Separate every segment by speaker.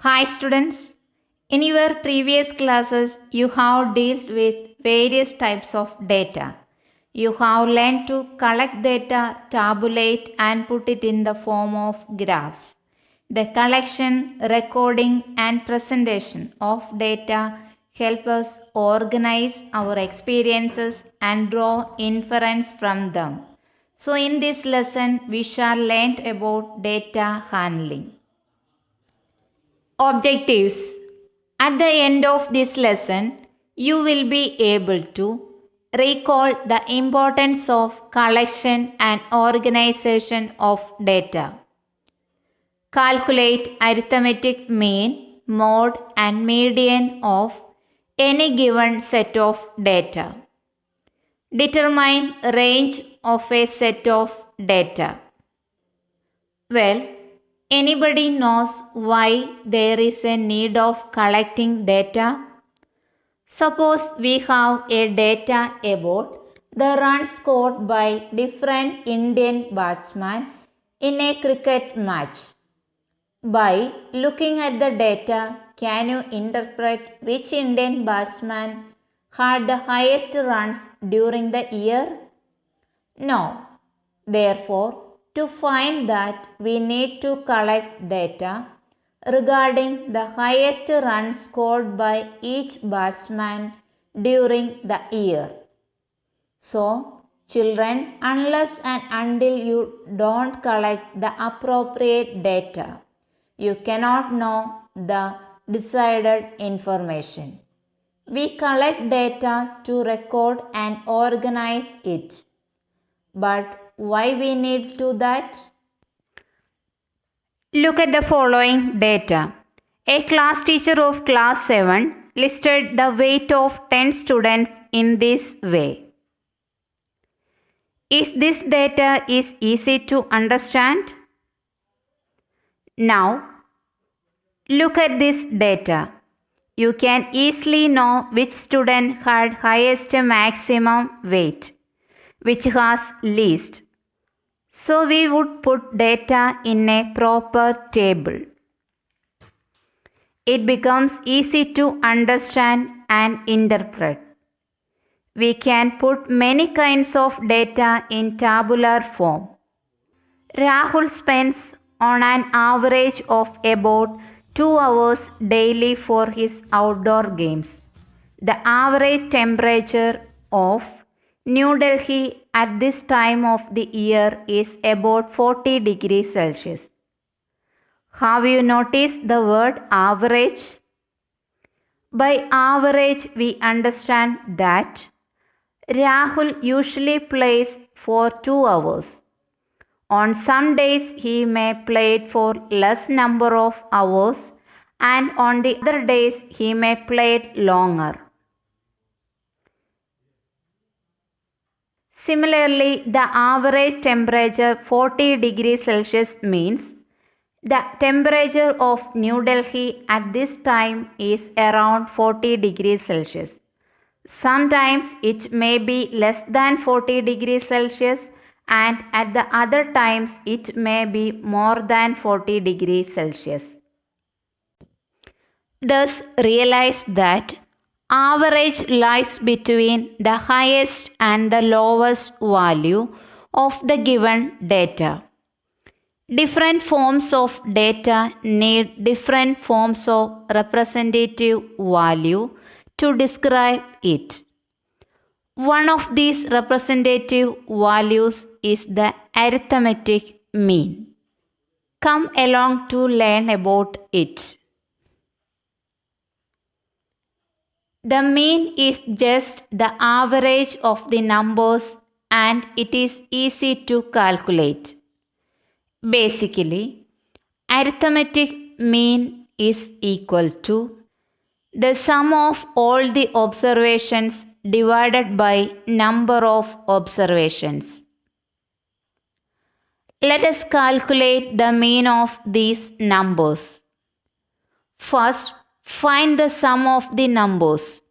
Speaker 1: Hi students, in your previous classes you have dealt with various types of data. You have learned to collect data, tabulate and put it in the form of graphs. The collection, recording and presentation of data help us organize our experiences and draw inference from them. So in this lesson we shall learn about data handling. Objectives. At the end of this lesson, you will be able to recall the importance of collection and organization of data. Calculate arithmetic mean, mode and median of any given set of data. Determine range of a set of data. Well, anybody knows why there is a need of collecting data? Suppose we have a data about the runs scored by different Indian batsmen in a cricket match. By looking at the data, can you interpret which Indian batsman had the highest runs during the year? No. Therefore, to find that, we need to collect data regarding the highest runs scored by each batsman during the year. So, children, unless and until you don't collect the appropriate data, you cannot know the decided information. We collect data to record and organize it. But why we need to that? Look at the following data. A class teacher of class 7 listed the weight of 10 students in this way. Is this data is easy to understand? Now, look at this data. You can easily know which student had highest maximum weight, which has least. So we would put data in a proper table. It becomes easy to understand and interpret. We can put many kinds of data in tabular form. Rahul spends on an average of about 2 hours daily for his outdoor games. The average temperature of New Delhi at this time of the year is about 40 degrees Celsius. Have you noticed the word average? By average, we understand that Rahul usually plays for 2 hours. On some days, he may play for less number of hours, and on the other days, he may play longer. Similarly, the average temperature 40 degrees Celsius means the temperature of New Delhi at this time is around 40 degrees Celsius. Sometimes it may be less than 40 degrees Celsius and at the other times it may be more than 40 degrees Celsius. Thus, realize that average lies between the highest and the lowest value of the given data. Different forms of data need different forms of representative value to describe it. One of these representative values is the arithmetic mean. Come along to learn about it. The mean is just the average of the numbers and it is easy to calculate. Basically, arithmetic mean is equal to the sum of all the observations divided by number of observations. Let us calculate the mean of these numbers. First, find the sum of the numbers.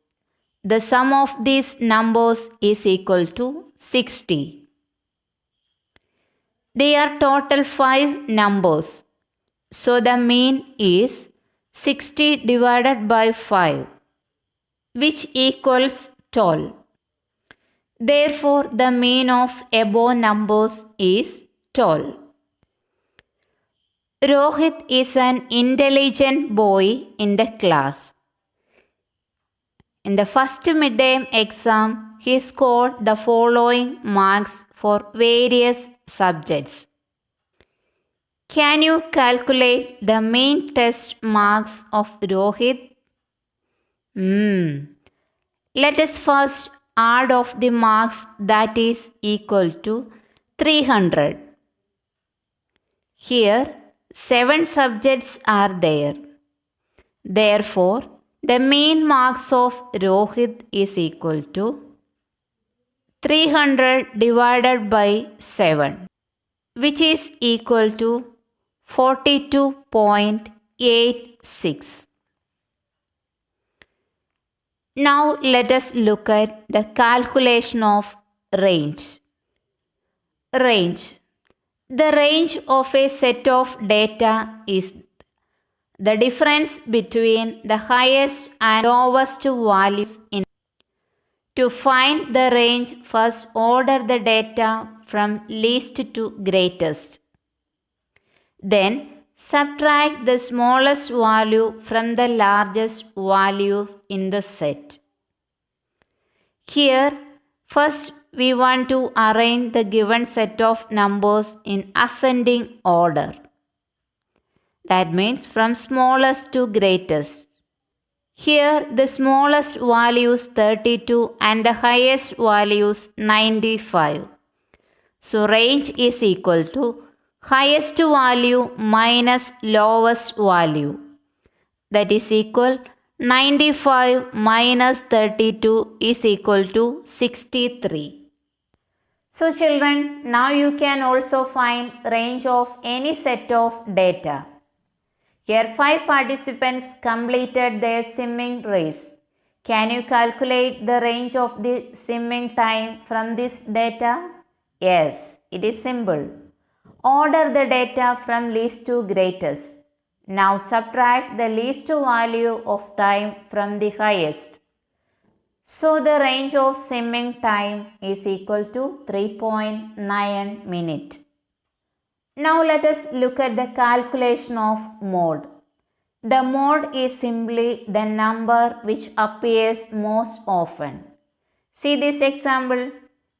Speaker 1: The sum of these numbers is equal to 60. They are total 5 numbers. So the mean is 60 divided by 5, which equals 12. Therefore, the mean of above numbers is 12. Rohit is an intelligent boy in the class. In the first midterm exam, he scored the following marks for various subjects. Can you calculate the mean test marks of Rohit? Let us first add off the marks, that is equal to 300. Here 7 subjects are there. Therefore, the mean marks of Rohit is equal to 300 divided by 7, which is equal to 42.86. Now let us look at the calculation of range. Range. The range of a set of data is the difference between the highest and lowest values in. To find the range, first order the data from least to greatest. Then subtract the smallest value from the largest value in the set. Here, first we want to arrange the given set of numbers in ascending order. That means from smallest to greatest. Here the smallest value is 32 and the highest value is 95. So range is equal to highest value minus lowest value. That is equal 95 minus 32 is equal to 63. So children, now you can also find range of any set of data. Here 5 participants completed their swimming race. Can you calculate the range of the swimming time from this data? Yes, it is simple. Order the data from least to greatest. Now subtract the least value of time from the highest. So the range of swimming time is equal to 3.9 minutes. Now let us look at the calculation of mode. The mode is simply the number which appears most often. See this example.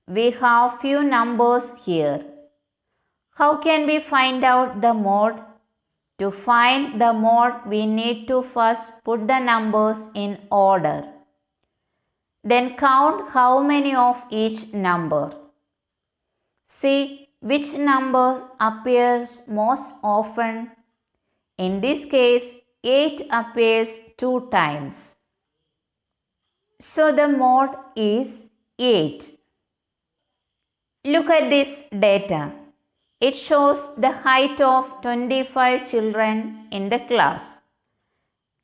Speaker 1: We have few numbers here. How can we find out the mode? To find the mode, we need to first put the numbers in order. Then count how many of each number. See which number appears most often. In this case, 8 appears 2 times. So the mode is 8. Look at this data. It shows the height of 25 children in the class.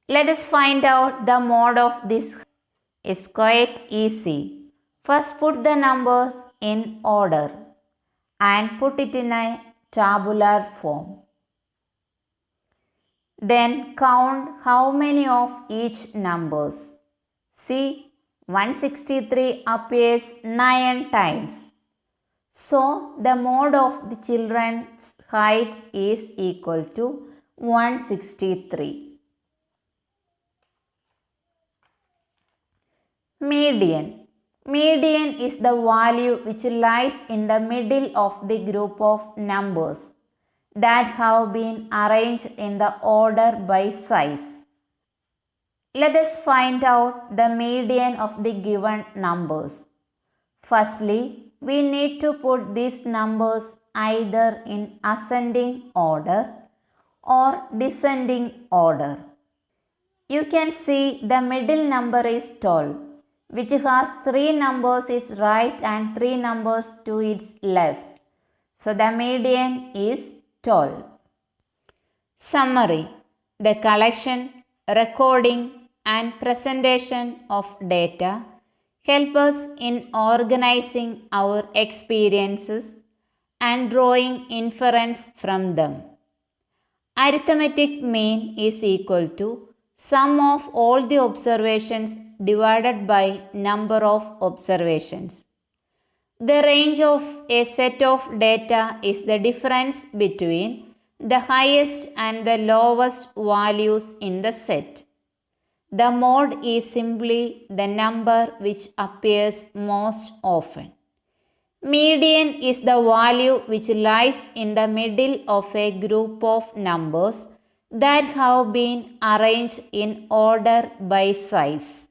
Speaker 1: Let us find out the mode of this. It's quite easy. First put the numbers in order and put it in a tabular form. Then count how many of each numbers. See, 163 appears 9 times. So the mode of the children's height is equal to 163. Median. Median is the value which lies in the middle of the group of numbers that have been arranged in the order by size. Let us find out the median of the given numbers. Firstly, we need to put these numbers either in ascending order or descending order. You can see the middle number is 12, which has 3 numbers is right and 3 numbers to its left. So the median is 12. Summary. The collection, recording and presentation of data help us in organizing our experiences and drawing inference from them. Arithmetic mean is equal to sum of all the observations divided by number of observations. The range of a set of data is the difference between the highest and the lowest values in the set. The mode is simply the number which appears most often. Median is the value which lies in the middle of a group of numbers that have been arranged in order by size.